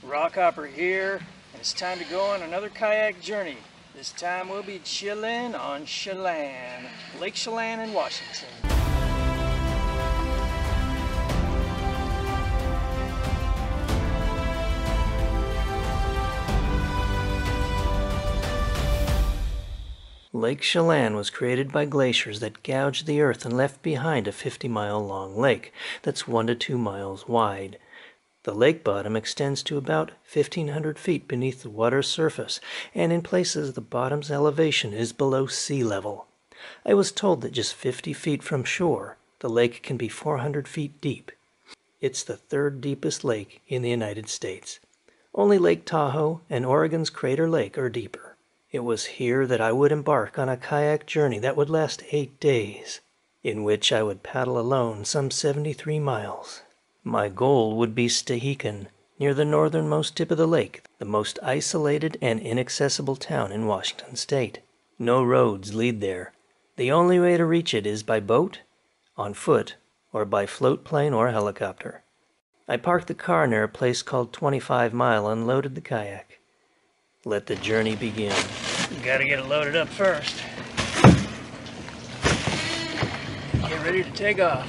Rockhopper here, and it's time to go on another kayak journey. This time we'll be chilling on Chelan, Lake Chelan in Washington. Lake Chelan was created by glaciers that gouged the earth and left behind a 50-mile-long lake that's 1 to 2 miles wide. The lake bottom extends to about 1,500 feet beneath the water's surface, and in places the bottom's elevation is below sea level. I was told that just 50 feet from shore, the lake can be 400 feet deep. It's the third deepest lake in the United States. Only Lake Tahoe and Oregon's Crater Lake are deeper. It was here that I would embark on a kayak journey that would last 8 days, in which I would paddle alone some 73 miles. My goal would be Stehekin, near the northernmost tip of the lake, the most isolated and inaccessible town in Washington state. No roads lead there. The only way to reach it is by boat, on foot, or by float plane or helicopter. I parked the car near a place called 25 Mile and loaded the kayak. Let the journey begin. Gotta get it loaded up first. Get ready to take off.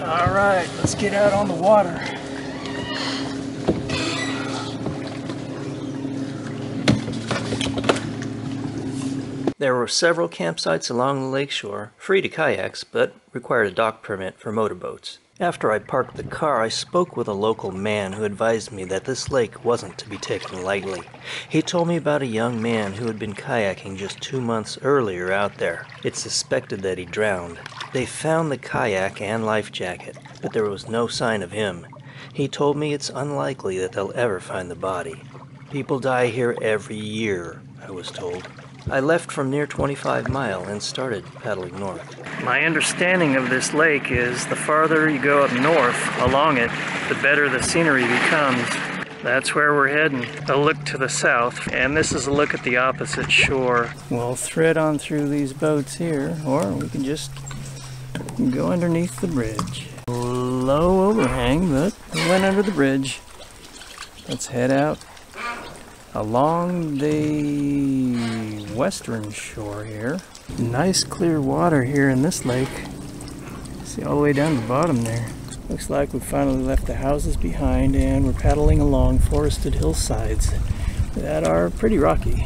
Alright, let's get out on the water. There were several campsites along the lakeshore, free to kayaks, but required a dock permit for motorboats. After I parked the car, I spoke with a local man who advised me that this lake wasn't to be taken lightly. He told me about a young man who had been kayaking just 2 months earlier out there. It's suspected that he drowned. They found the kayak and life jacket, but there was no sign of him. He told me it's unlikely that they'll ever find the body. People die here every year, I was told. I left from near 25 Mile and started paddling north. My understanding of this lake is the farther you go up north along it, the better the scenery becomes. That's where we're heading. A look to the south, and this is a look at the opposite shore. We'll thread on through these boats here, or we can just go underneath the bridge. Low overhang, but we went under the bridge. Let's head out along the western shore here. Nice clear water here in this lake. See all the way down to the bottom there. Looks like we've finally left the houses behind and we're paddling along forested hillsides that are pretty rocky.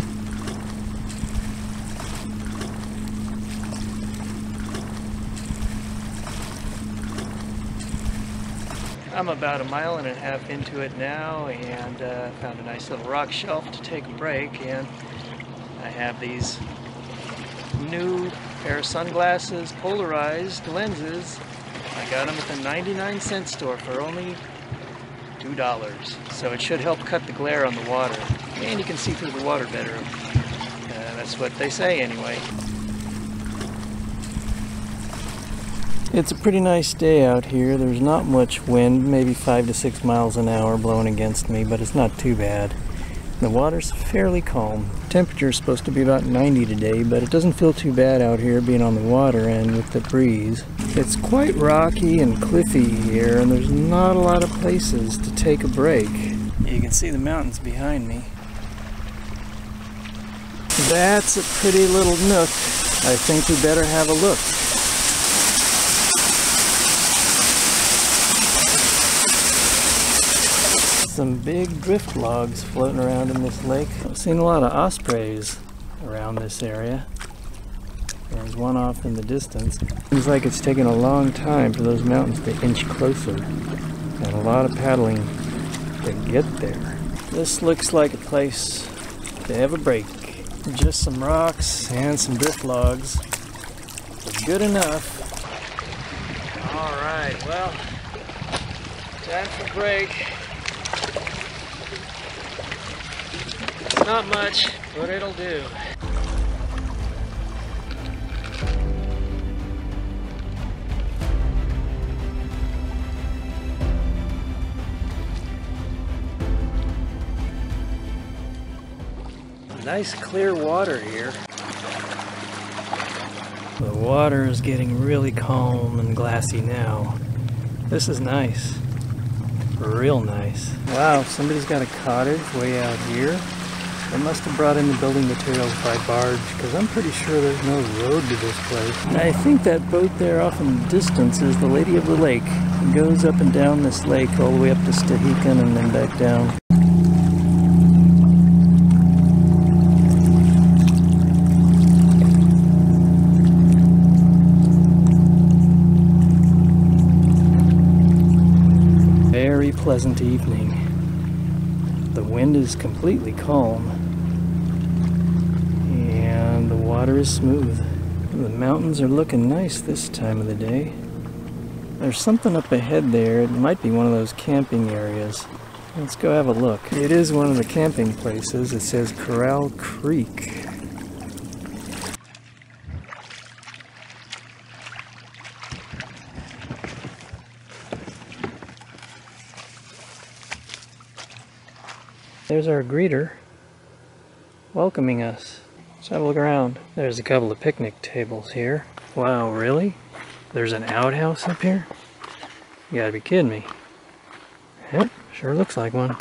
I'm about 1.5 miles into it now, and found a nice little rock shelf to take a break, and I have these new pair of sunglasses, polarized lenses. I got them at the 99-cent store for only $2, so it should help cut the glare on the water, and you can see through the water better. That's what they say anyway. It's a pretty nice day out here. There's not much wind, maybe 5 to 6 miles an hour blowing against me, but it's not too bad. The water's fairly calm. The temperature is supposed to be about 90 today, but it doesn't feel too bad out here being on the water and with the breeze. It's quite rocky and cliffy here, and there's not a lot of places to take a break. You can see the mountains behind me. That's a pretty little nook. I think we better have a look. Some big drift logs floating around in this lake. I've seen a lot of ospreys around this area. There's one off in the distance. Seems like it's taken a long time for those mountains to inch closer, and a lot of paddling to get there. This looks like a place to have a break. Just some rocks and some drift logs. Good enough. Alright, well, time for a break. Not much, but it'll do. Nice clear water here. The water is getting really calm and glassy now. This is nice. Real nice. Wow, somebody's got a cottage way out here. They must have brought in the building materials by barge, because I'm pretty sure there's no road to this place. I think that boat there off in the distance is the Lady of the Lake. It goes up and down this lake all the way up to Stehekin and then back down. Very pleasant evening. The wind is completely calm and the water is smooth. The mountains are looking nice this time of the day. There's something up ahead there. It might be one of those camping areas. Let's go have a look. It is one of the camping places. It says Corral Creek. There's our greeter welcoming us. Let's have a look around. There's a couple of picnic tables here. Wow, really? There's an outhouse up here? You gotta be kidding me. Yep, sure looks like one.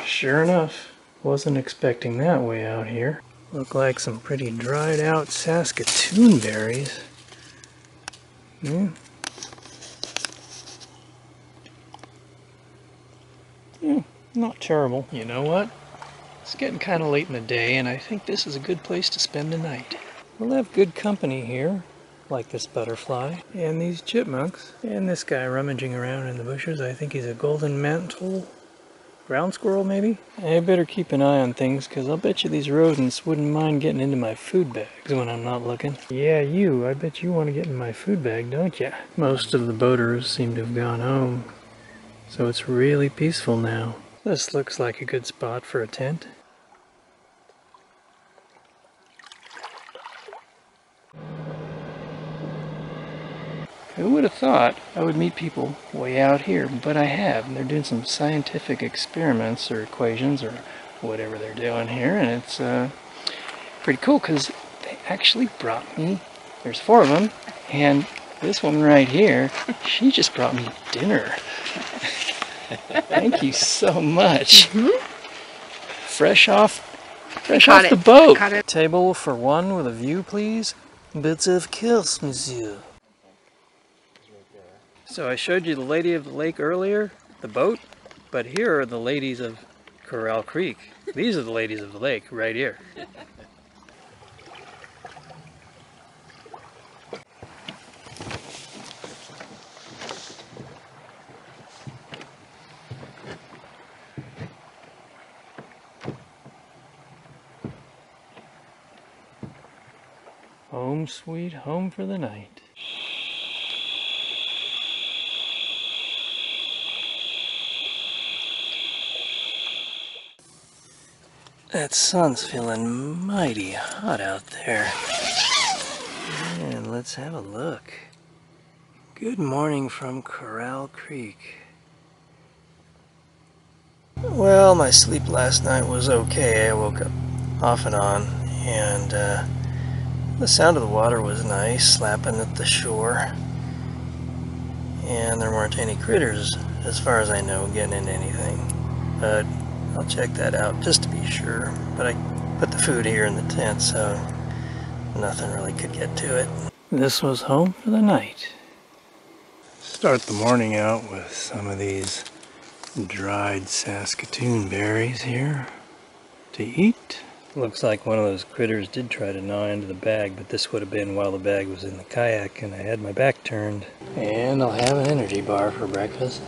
Sure enough, wasn't expecting that way out here. Look like some pretty dried out Saskatoon berries. Yeah. Not terrible. You know what? It's getting kind of late in the day, and I think this is a good place to spend the night. We'll have good company here, like this butterfly, and these chipmunks, and this guy rummaging around in the bushes. I think he's a golden mantle ground squirrel, maybe? I better keep an eye on things, because I'll bet you these rodents wouldn't mind getting into my food bags when I'm not looking. Yeah, I bet you want to get in my food bag, don't you? Most of the boaters seem to have gone home, so it's really peaceful now. This looks like a good spot for a tent. Who would have thought I would meet people way out here, but I have. And they're doing some scientific experiments or equations or whatever they're doing here, and it's pretty cool because they actually brought me, there's 4 of them, and this one right here, she just brought me dinner. Thank you so much. Fresh off the boat. Table for 1 with a view, please. But of course, monsieur. So I showed you the Lady of the Lake earlier, the boat, but here are the ladies of Corral Creek. These are the ladies of the lake right here. Home sweet home for the night. That sun's feeling mighty hot out there. And let's have a look. Good morning from Corral Creek. Well, my sleep last night was okay. I woke up off and on, and the sound of the water was nice, slapping at the shore. And there weren't any critters, as far as I know, getting into anything. But I'll check that out just to be sure. But I put the food here in the tent, so nothing really could get to it. This was home for the night. Start the morning out with some of these dried Saskatoon berries here to eat. Looks like one of those critters did try to gnaw into the bag, but this would have been while the bag was in the kayak and I had my back turned. And I'll have an energy bar for breakfast.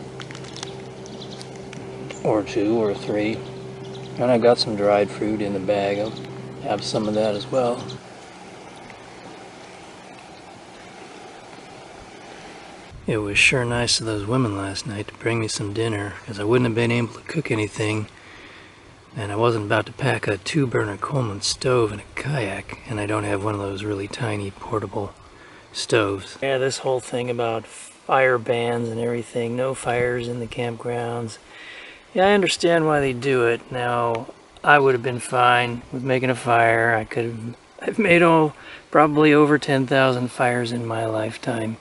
Or 2 or 3. And I got some dried fruit in the bag. I'll have some of that as well. It was sure nice of those women last night to bring me some dinner, because I wouldn't have been able to cook anything. And I wasn't about to pack a 2-burner Coleman stove in a kayak, and I don't have one of those really tiny portable stoves. Yeah, this whole thing about fire bans and everything, no fires in the campgrounds. Yeah, I understand why they do it. Now, I would have been fine with making a fire. I could have I've made probably over 10,000 fires in my lifetime,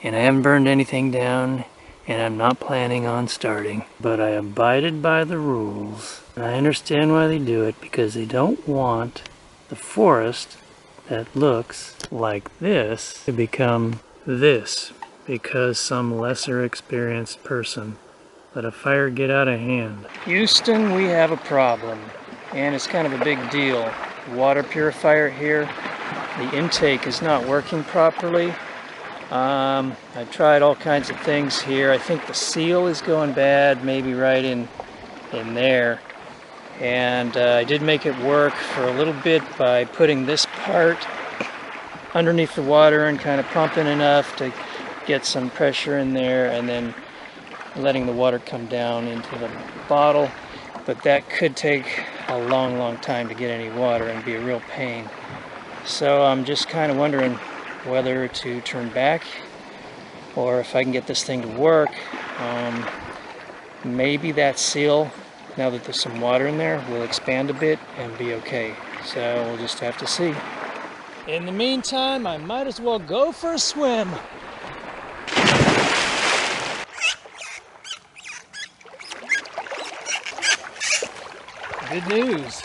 and I haven't burned anything down, and I'm not planning on starting. But I abided by the rules, and I understand why they do it, because they don't want the forest that looks like this to become this, because some lesser experienced person let a fire get out of hand. Houston, we have a problem, and it's kind of a big deal. Water purifier here, the intake is not working properly. I've tried all kinds of things here. I think the seal is going bad, maybe right in there. And I did make it work for a little bit by putting this part underneath the water and kind of pumping enough to get some pressure in there, and then letting the water come down into the bottle. But that could take a long time to get any water and be a real pain. So I'm just kind of wondering whether to turn back or if I can get this thing to work. Maybe that seal, now that there's some water in there, will expand a bit and be okay. So we'll just have to see. In the meantime, I might as well go for a swim. Good news.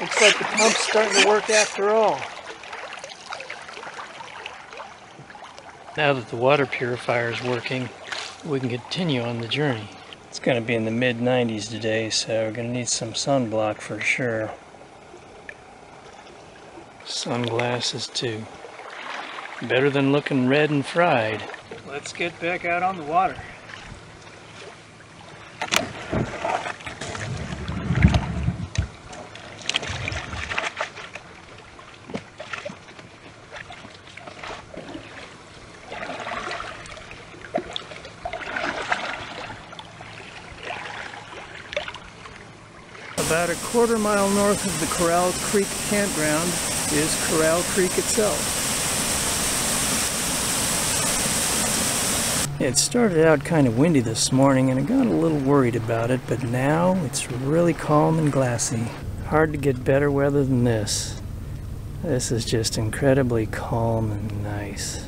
Looks like the pump's starting to work after all. Now that the water purifier is working, we can continue on the journey. It's going to be in the mid-90s today, so we're going to need some sunblock for sure. Sunglasses too. Better than looking red and fried. Let's get back out on the water. About a quarter-mile north of the Corral Creek campground is Corral Creek itself. It started out kind of windy this morning and I got a little worried about it, but now it's really calm and glassy. Hard to get better weather than this. This is just incredibly calm and nice.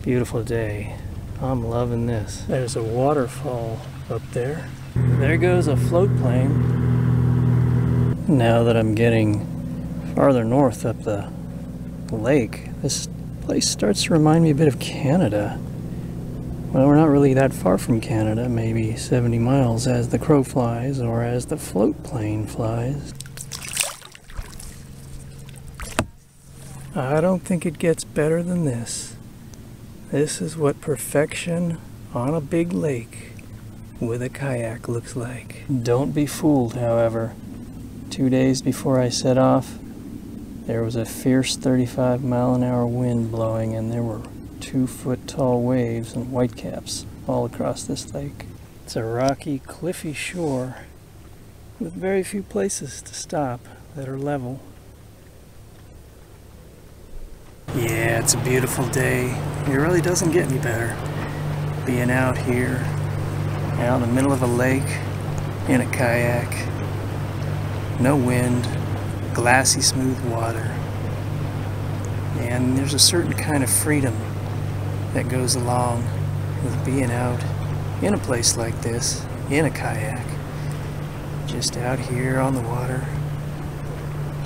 Beautiful day. I'm loving this. There's a waterfall up there. There goes a float plane. Now that I'm getting farther north up the lake, this place starts to remind me a bit of Canada. Well, we're not really that far from Canada, maybe 70 miles as the crow flies or as the float plane flies. I don't think it gets better than this. This is what perfection on a big lake with a kayak looks like. Don't be fooled, however. 2 days before I set off, there was a fierce 35-mile-an-hour wind blowing, and there were 2-foot-tall waves and whitecaps all across this lake. It's a rocky, cliffy shore with very few places to stop that are level. Yeah, it's a beautiful day. It really doesn't get any better. Being out here, out in the middle of a lake, in a kayak. No wind, glassy smooth water, and there's a certain kind of freedom that goes along with being out in a place like this, in a kayak, just out here on the water,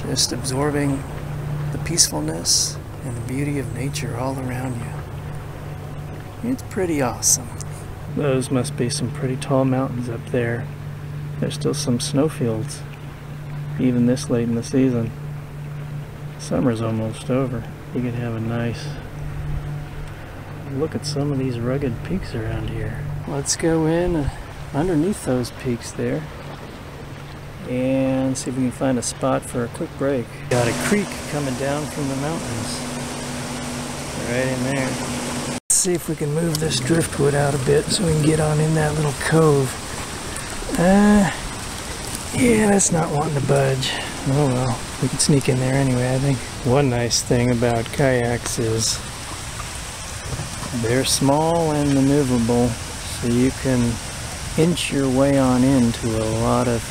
just absorbing the peacefulness and the beauty of nature all around you. It's pretty awesome. Those must be some pretty tall mountains up there. There's still some snowfields. Even this late in the season. Summer's almost over. You can have a nice look at some of these rugged peaks around here. Let's go in underneath those peaks there and see if we can find a spot for a quick break. Got a creek coming down from the mountains. Right in there. Let's see if we can move this driftwood out a bit so we can get on in that little cove. Yeah, that's not wanting to budge. Oh well, we can sneak in there anyway, I think. One nice thing about kayaks is they're small and maneuverable, so you can inch your way on into a lot of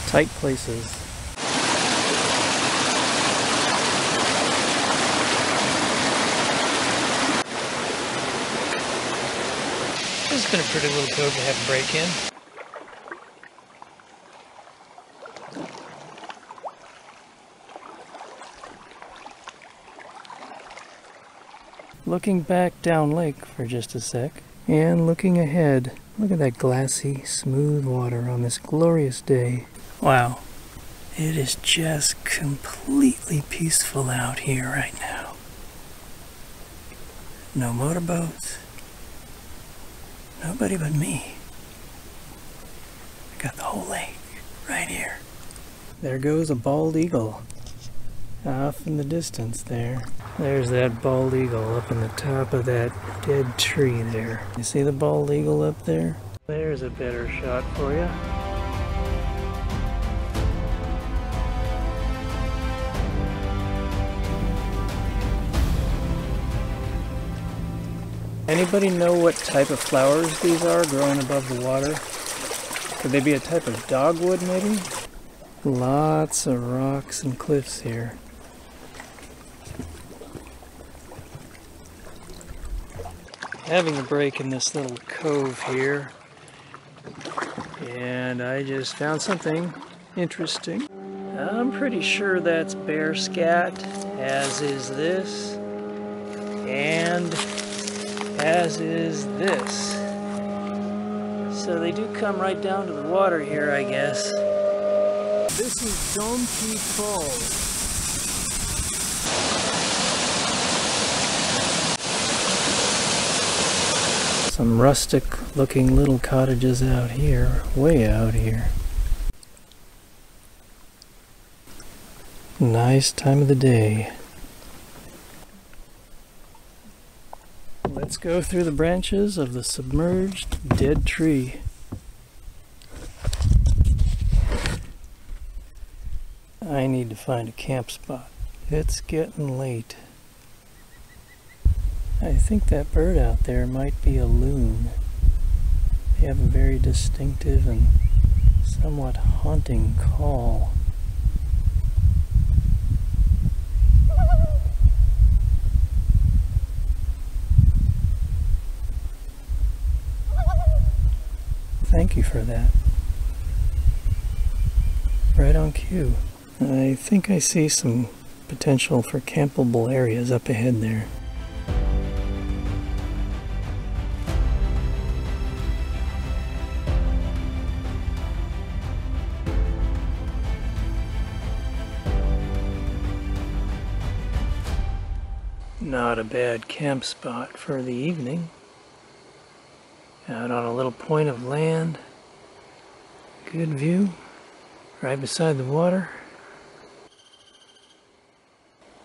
tight places. This has been a pretty little cove to have a break in. Looking back down lake for just a sec, and looking ahead, look at that glassy, smooth water on this glorious day. Wow, it is just completely peaceful out here right now. No motorboats, nobody but me. I got the whole lake right here. There goes a bald eagle off in the distance there. There's that bald eagle up in the top of that dead tree there. You see the bald eagle up there? There's a better shot for you. Anybody know what type of flowers these are growing above the water? Could they be a type of dogwood maybe? Lots of rocks and cliffs here. Having a break in this little cove here, and I just found something interesting. I'm pretty sure that's bear scat, as is this, and as is this. So they do come right down to the water here, I guess. This is DOMKE Falls. Some rustic looking little cottages out here, way out here. Nice time of the day. Let's go through the branches of the submerged dead tree. I need to find a camp spot. It's getting late. I think that bird out there might be a loon. They have a very distinctive and somewhat haunting call. Thank you for that. Right on cue. I think I see some potential for campable areas up ahead there. Not a bad camp spot for the evening. Out on a little point of land. Good view. Right beside the water.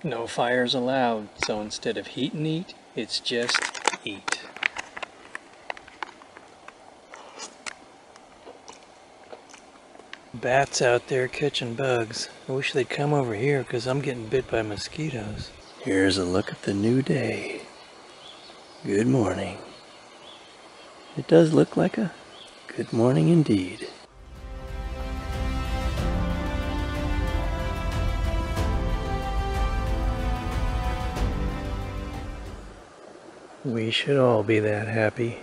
No fires allowed, so instead of heat and eat, it's just eat. Bats out there catching bugs. I wish they'd come over here because I'm getting bit by mosquitoes. Here's a look at the new day. Good morning. It does look like a good morning indeed. We should all be that happy.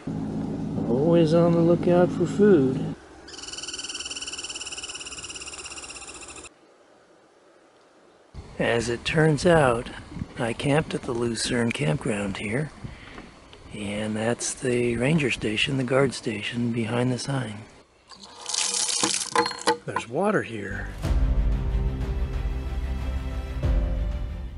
Always on the lookout for food. As it turns out, I camped at the Lucerne campground here, and that's the ranger station, the guard station behind the sign. There's water here.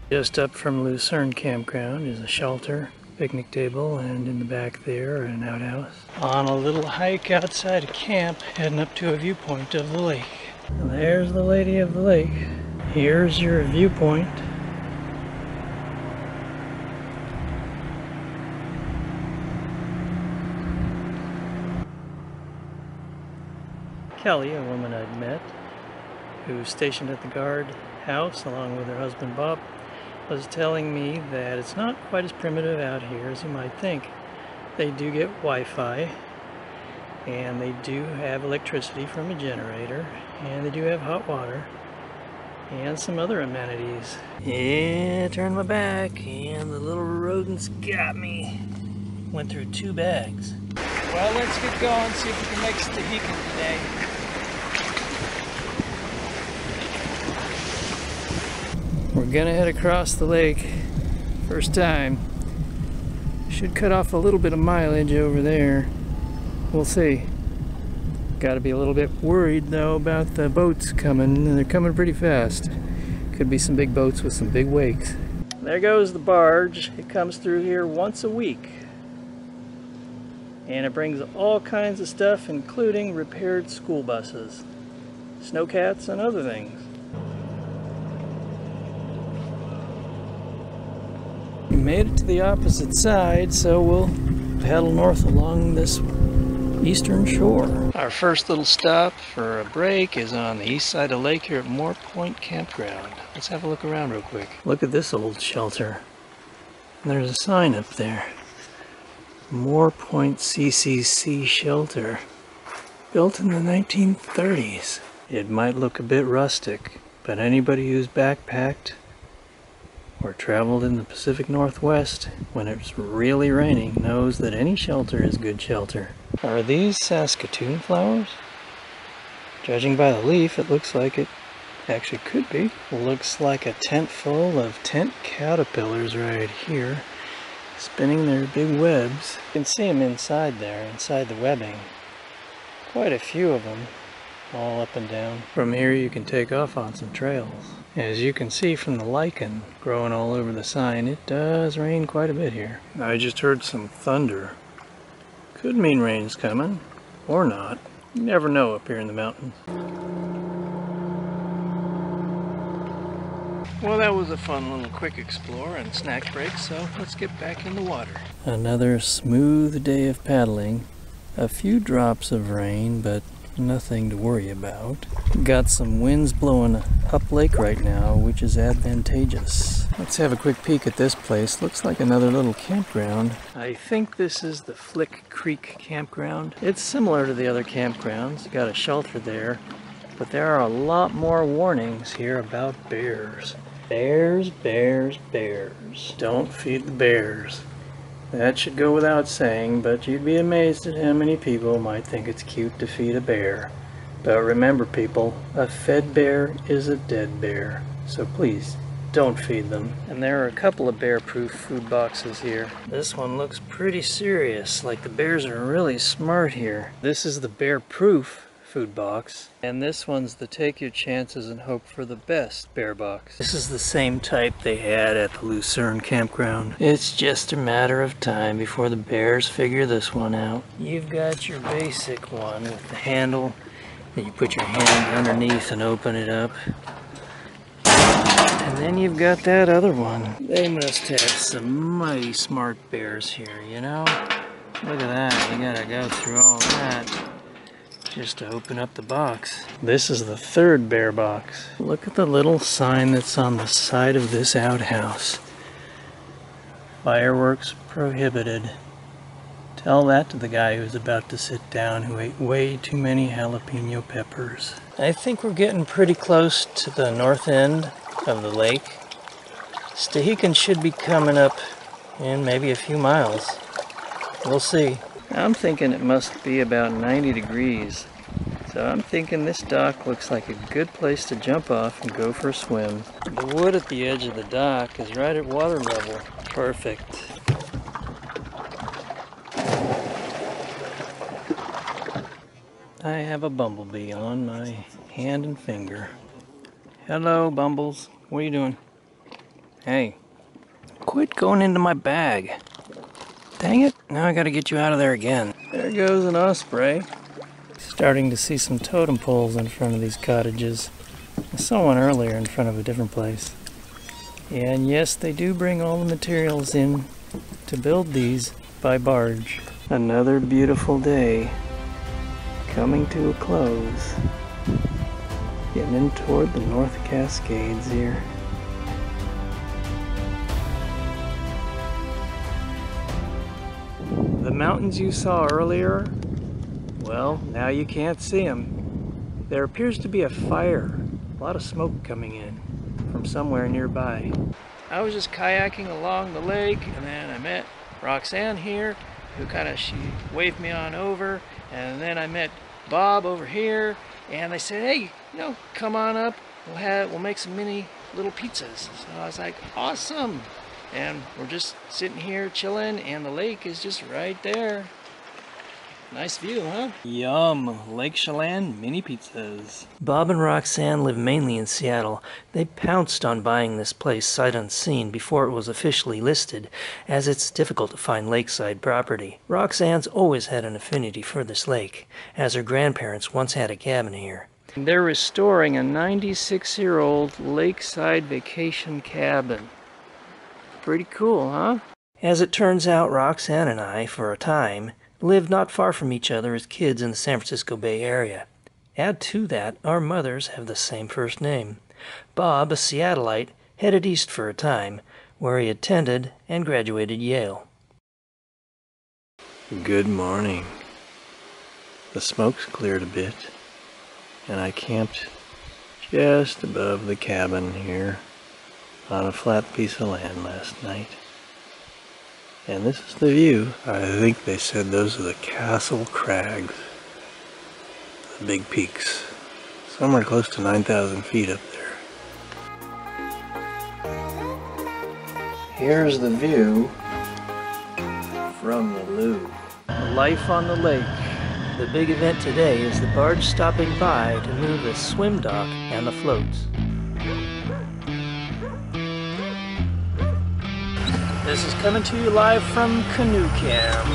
Just up from Lucerne campground is a shelter, picnic table, and in the back there an outhouse. On a little hike outside of camp, heading up to a viewpoint of the lake. And there's the lady of the lake. Here's your viewpoint. Kelly, a woman I'd met, who's stationed at the guard house along with her husband Bob, was telling me that it's not quite as primitive out here as you might think. They do get Wi-Fi, and they do have electricity from a generator, and they do have hot water, and some other amenities. Yeah, turned my back, and the little rodents got me. Went through 2 bags. Well, let's get going, see if we can make Stehekin today. We're gonna head across the lake. First time. Should cut off a little bit of mileage over there. We'll see. Gotta be a little bit worried though about the boats coming. They're coming pretty fast. Could be some big boats with some big wakes. There goes the barge. It comes through here once a week. And it brings all kinds of stuff, including repaired school buses, snowcats, and other things. We made it to the opposite side, so we'll paddle north along this eastern shore. Our first little stop for a break is on the east side of the lake here at Moore Point Campground. Let's have a look around real quick. Look at this old shelter. There's a sign up there. Moore Point CCC Shelter. Built in the 1930s. It might look a bit rustic, but anybody who's backpacked or traveled in the Pacific Northwest when it's really raining knows that any shelter is good shelter. Are these Saskatoon flowers? Judging by the leaf, it looks like it actually could be. Looks like a tent full of tent caterpillars right here, spinning their big webs. You can see them inside there, inside the webbing. Quite a few of them, all up and down. From here you can take off on some trails. As you can see from the lichen growing all over the sign, it does rain quite a bit here. I just heard some thunder. Could mean rain's coming, or not. You never know up here in the mountains. Well, that was a fun little quick explore and snack break, so let's get back in the water. Another smooth day of paddling. A few drops of rain, but nothing to worry about. Got some winds blowing up lake right now, which is advantageous. Let's have a quick peek at this place. Looks like another little campground. I think this is the Flick Creek Campground. It's similar to the other campgrounds. Got a shelter there, but there are a lot more warnings here about bears. Bears, bears, bears. Don't feed the bears. That should go without saying, but you'd be amazed at how many people might think it's cute to feed a bear. But remember people, a fed bear is a dead bear. So please, don't feed them. And there are a couple of bear-proof food boxes here. This one looks pretty serious, like the bears are really smart here. This is the bear-proof food box, and this one's the take your chances and hope for the best bear box. This is the same type they had at the Lucerne campground. It's just a matter of time before the bears figure this one out. You've got your basic one with the handle that you put your hand underneath and open it up. And then you've got that other one. They must have some mighty smart bears here, you know? Look at that, you gotta go through all that just to open up the box. This is the third bear box. Look at the little sign that's on the side of this outhouse. Fireworks prohibited. Tell that to the guy who's about to sit down who ate way too many jalapeno peppers. I think we're getting pretty close to the north end of the lake. Stehekin should be coming up in maybe a few miles. We'll see. I'm thinking it must be about 90 degrees. So I'm thinking this dock looks like a good place to jump off and go for a swim. The wood at the edge of the dock is right at water level. Perfect. I have a bumblebee on my hand and finger. Hello, Bumbles. What are you doing? Hey, quit going into my bag. Dang it, now I gotta get you out of there again. There goes an osprey. Starting to see some totem poles in front of these cottages. I saw one earlier in front of a different place. And yes, they do bring all the materials in to build these by barge. Another beautiful day coming to a close. Getting in toward the North Cascades here. The mountains you saw earlier, well, now you can't see them. There appears to be a fire, a lot of smoke coming in from somewhere nearby. I was just kayaking along the lake, and then I met Roxanne here, she waved me on over, and then I met Bob over here, and they said, hey, come on up, we'll make some mini little pizzas. So I was like, awesome. And we're just sitting here chilling, and the lake is just right there. Nice view, huh? Yum! Lake Chelan mini pizzas. Bob and Roxanne live mainly in Seattle. They pounced on buying this place sight unseen before it was officially listed, as it's difficult to find lakeside property. Roxanne's always had an affinity for this lake, as her grandparents once had a cabin here. They're restoring a 96-year-old lakeside vacation cabin. Pretty cool, huh? As it turns out, Roxanne and I, for a time, lived not far from each other as kids in the San Francisco Bay Area. Add to that, our mothers have the same first name. Bob, a Seattleite, headed east for a time, where he attended and graduated Yale. Good morning. The smoke's cleared a bit, and I camped just above the cabin here on a flat piece of land last night. And this is the view. I think they said those are the Castle Crags. The big peaks. Somewhere close to 9,000 feet up there. Here's the view from the Lou. Life on the lake. The big event today is the barge stopping by to move the swim dock and the floats. This is coming to you live from Canoe Cam.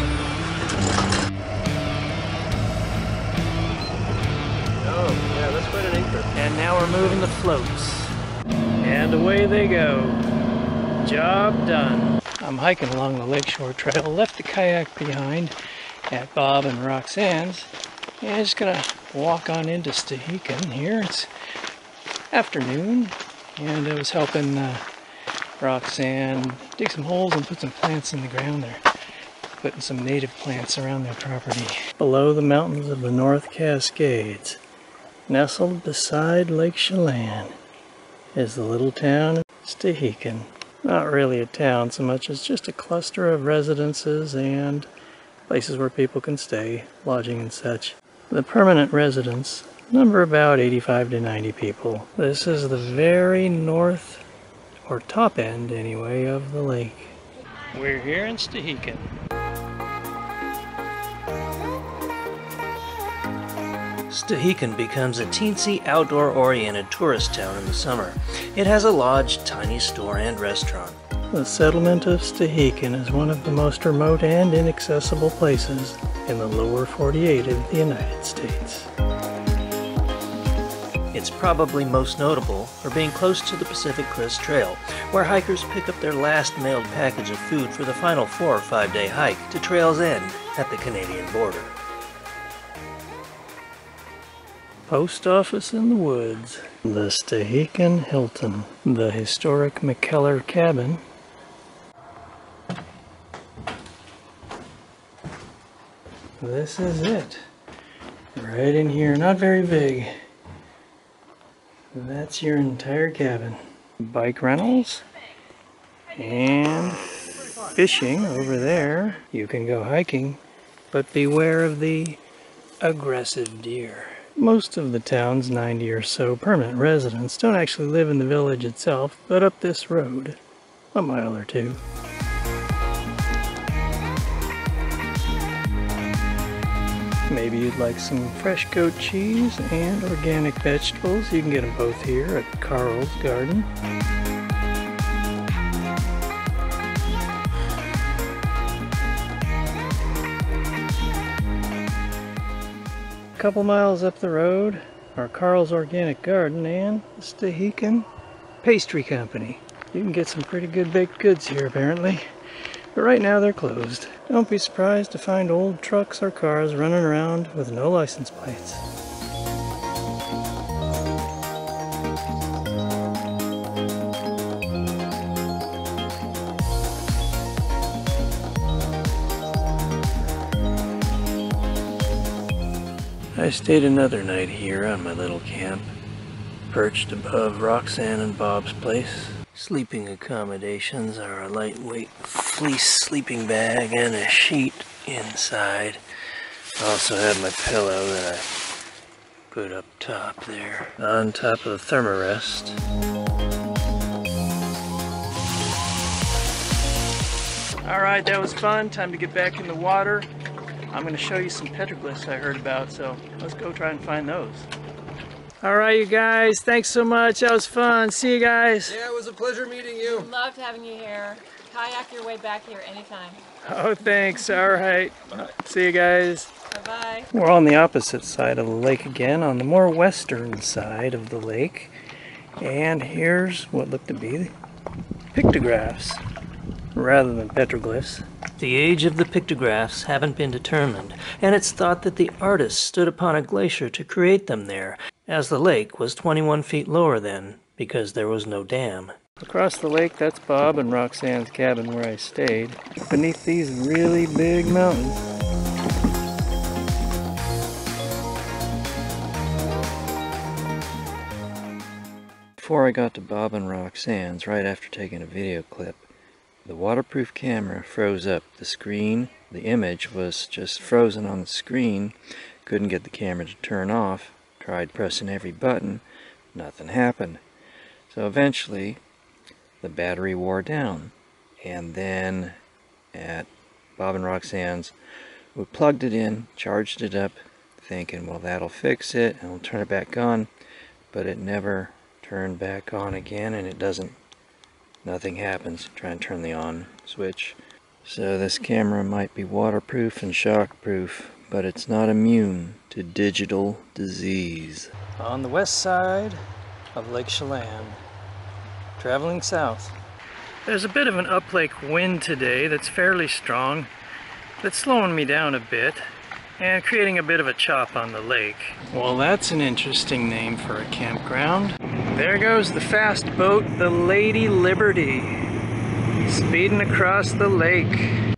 Oh, yeah, let's put an anchor. And now we're moving the floats. And away they go. Job done. I'm hiking along the lakeshore trail, left the kayak behind at Bob and Roxanne's, and just gonna walk on into Stehekin here. It's afternoon, and I was helping Roxanne dig some holes and put some plants in the ground. They're putting some native plants around their property. Below the mountains of the North Cascades, nestled beside Lake Chelan, is the little town of Stehekin. Not really a town so much as just a cluster of residences and places where people can stay, lodging and such. The permanent residents number about 85 to 90 people. This is the very north, or top end anyway, of the lake. We're here in Stehekin. Stehekin becomes a teensy, outdoor-oriented tourist town in the summer. It has a lodge, tiny store, and restaurant. The settlement of Stehekin is one of the most remote and inaccessible places in the lower 48 of the United States. It's probably most notable for being close to the Pacific Crest Trail, where hikers pick up their last mailed package of food for the final 4 or 5 day hike to Trail's End at the Canadian border. Post office in the woods. The Stehekin Hilton. The historic McKellar cabin. This is it. Right in here. Not very big. That's your entire cabin. Bike rentals and fishing over there. You can go hiking, but beware of the aggressive deer. Most of the town's 90 or so permanent residents don't actually live in the village itself, but up this road, a mile or two. Maybe you'd like some fresh goat cheese and organic vegetables. You can get them both here at Carl's Garden. A couple miles up the road are Carl's Organic Garden and the Stehekin Pastry Company. You can get some pretty good baked goods here apparently, but right now they're closed. Don't be surprised to find old trucks or cars running around with no license plates. I stayed another night here on my little camp, perched above Roxanne and Bob's place. Sleeping accommodations are a lightweight fleece sleeping bag and a sheet inside. I also have my pillow that I put up top there, on top of the thermarest. Alright, that was fun. Time to get back in the water. I'm going to show you some petroglyphs I heard about, so let's go try and find those. Alright, you guys, thanks so much. That was fun. See you guys. Yeah, it was a pleasure meeting you. Loved having you here. Kayak your way back here anytime. Oh, thanks. Alright. See you guys. Bye-bye. We're on the opposite side of the lake again, on the more western side of the lake. And here's what look to be pictographs, rather than petroglyphs. The age of the pictographs haven't been determined, and it's thought that the artist stood upon a glacier to create them there, as the lake was 21 feet lower then, because there was no dam. Across the lake, that's Bob and Roxanne's cabin where I stayed, beneath these really big mountains. Before I got to Bob and Roxanne's, right after taking a video clip, the waterproof camera froze up. The screen, the image was just frozen on the screen. Couldn't get the camera to turn off. Tried pressing every button. Nothing happened. So eventually, the battery wore down. And then at Bob and Roxanne's, we plugged it in, charged it up, thinking, well, that'll fix it, and we'll turn it back on. But it never turned back on again, and it doesn't. Nothing happens. Try and turn the on switch. So this camera might be waterproof and shockproof, but it's not immune to digital disease. On the west side of Lake Chelan, traveling south. There's a bit of an uplake wind today that's fairly strong, that's slowing me down a bit and creating a bit of a chop on the lake. Well, that's an interesting name for a campground. There goes the fast boat, the Lady Liberty, speeding across the lake.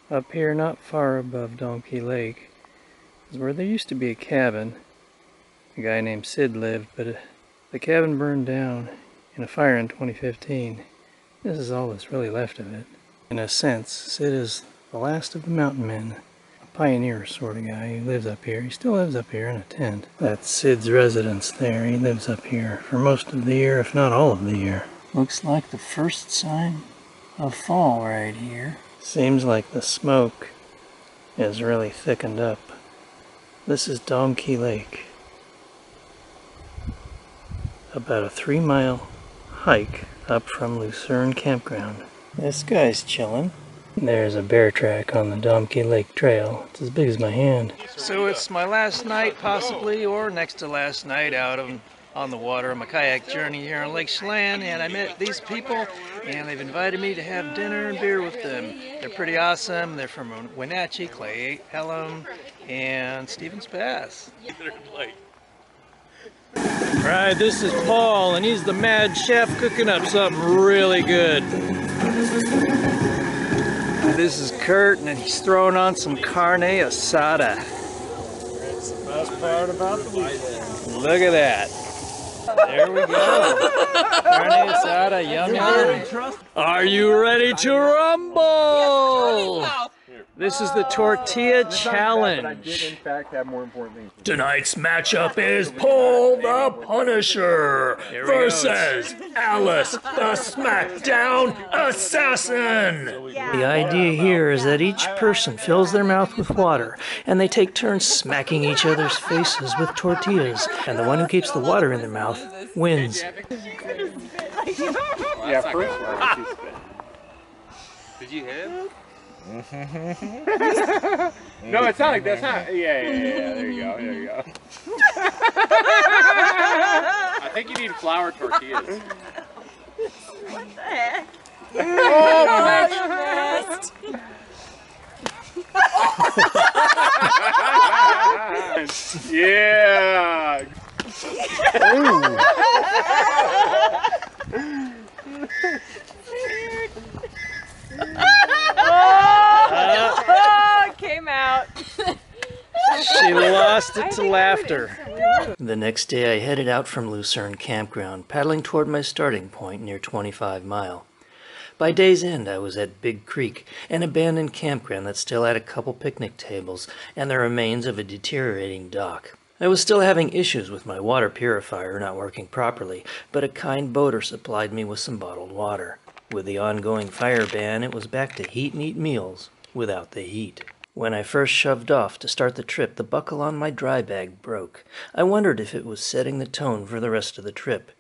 Up here, not far above DOMKE Lake, is where there used to be a cabin. A guy named Sid lived, but the cabin burned down in a fire in 2015. This is all that's really left of it. In a sense, Sid is the last of the mountain men. A pioneer sort of guy who lives up here. He still lives up here in a tent. That's Sid's residence there. He lives up here for most of the year, if not all of the year. Looks like the first sign of fall right here. Seems like the smoke is really thickened up. This is DOMKE Lake. About a 3-mile hike up from Lucerne Campground. This guy's chilling. There's a bear track on the DOMKE Lake Trail. It's as big as my hand. So it's my last night, possibly, or next to last night out on the water on my kayak journey here on Lake Chelan, and I met these people, and they've invited me to have dinner and beer with them. They're pretty awesome. They're from Wenatchee, Clay, Pelham, and Stevens Pass. Right, this is Paul, and he's the mad chef cooking up something really good. This is Kurt, and he's throwing on some carne asada. That's the best part about the weekend. Look at that. There we go. Carne asada, yum yum. Are you ready to rumble? This is the tortilla challenge. But I did in fact have more important things. Tonight's matchup is Paul the Punisher versus Alice the Smackdown Assassin. The idea here is that each person fills their mouth with water and they take turns smacking each other's faces with tortillas, and the one who keeps the water in their mouth wins. Yeah, first one. Did you hit? No, it's not like that's not. Yeah. There you go. I think you need flour tortillas. What the heck? Oh, yeah. Oh, it came out. She lost it to laughter. The next day I headed out from Lucerne Campground, paddling toward my starting point near 25 Mile. By day's end I was at Big Creek, an abandoned campground that still had a couple picnic tables and the remains of a deteriorating dock. I was still having issues with my water purifier not working properly, but a kind boater supplied me with some bottled water. With the ongoing fire ban, it was back to heat and eat meals without the heat. When I first shoved off to start the trip, the buckle on my dry bag broke. I wondered if it was setting the tone for the rest of the trip.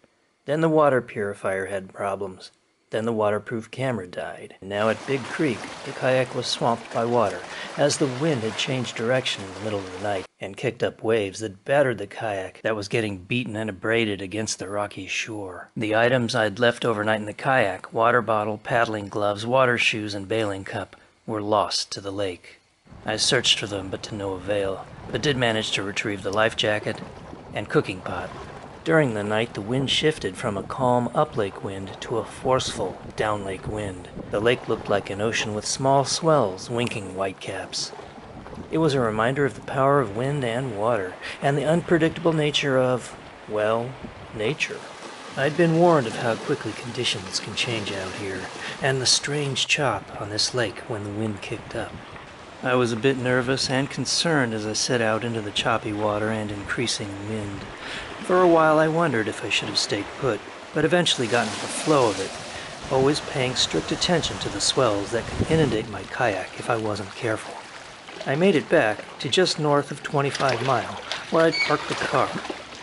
Then the water purifier had problems. Then the waterproof camera died. And now at Big Creek, the kayak was swamped by water, as the wind had changed direction in the middle of the night and kicked up waves that battered the kayak that was getting beaten and abraded against the rocky shore. The items I'd left overnight in the kayak, water bottle, paddling gloves, water shoes, and bailing cup, were lost to the lake. I searched for them, but to no avail, but did manage to retrieve the life jacket and cooking pot. During the night, the wind shifted from a calm up-lake wind to a forceful down-lake wind. The lake looked like an ocean with small swells winking whitecaps. It was a reminder of the power of wind and water, and the unpredictable nature of, well, nature. I'd been warned of how quickly conditions can change out here, and the strange chop on this lake when the wind kicked up. I was a bit nervous and concerned as I set out into the choppy water and increasing wind. For a while I wondered if I should have stayed put, but eventually got into the flow of it, always paying strict attention to the swells that could inundate my kayak if I wasn't careful. I made it back to just north of 25 Mile, where I'd parked the car,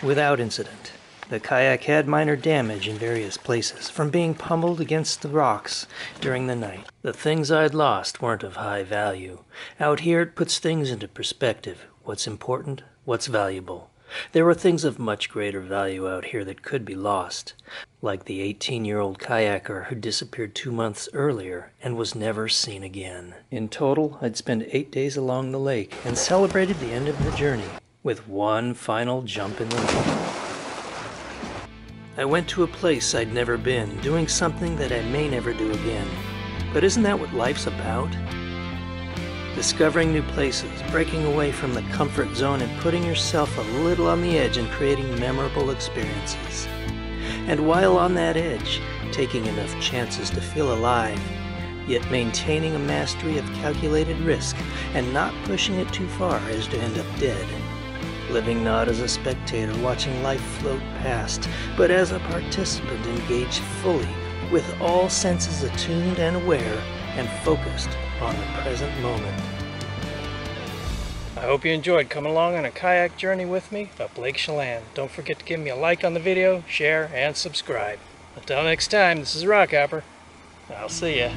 without incident. The kayak had minor damage in various places from being pummeled against the rocks during the night. The things I'd lost weren't of high value. Out here it puts things into perspective. What's important, what's valuable. There were things of much greater value out here that could be lost, like the 18-year-old kayaker who disappeared 2 months earlier and was never seen again. In total, I'd spent 8 days along the lake and celebrated the end of the journey with one final jump in the lake. I went to a place I'd never been, doing something that I may never do again. But isn't that what life's about? Discovering new places, breaking away from the comfort zone and putting yourself a little on the edge and creating memorable experiences. And while on that edge, taking enough chances to feel alive, yet maintaining a mastery of calculated risk and not pushing it too far as to end up dead. Living not as a spectator watching life float past, but as a participant engaged fully, with all senses attuned and aware, and focused on the present moment. I hope you enjoyed coming along on a kayak journey with me up Lake Chelan. Don't forget to give me a like on the video, share, and subscribe. Until next time, this is Rockhopper. I'll see ya.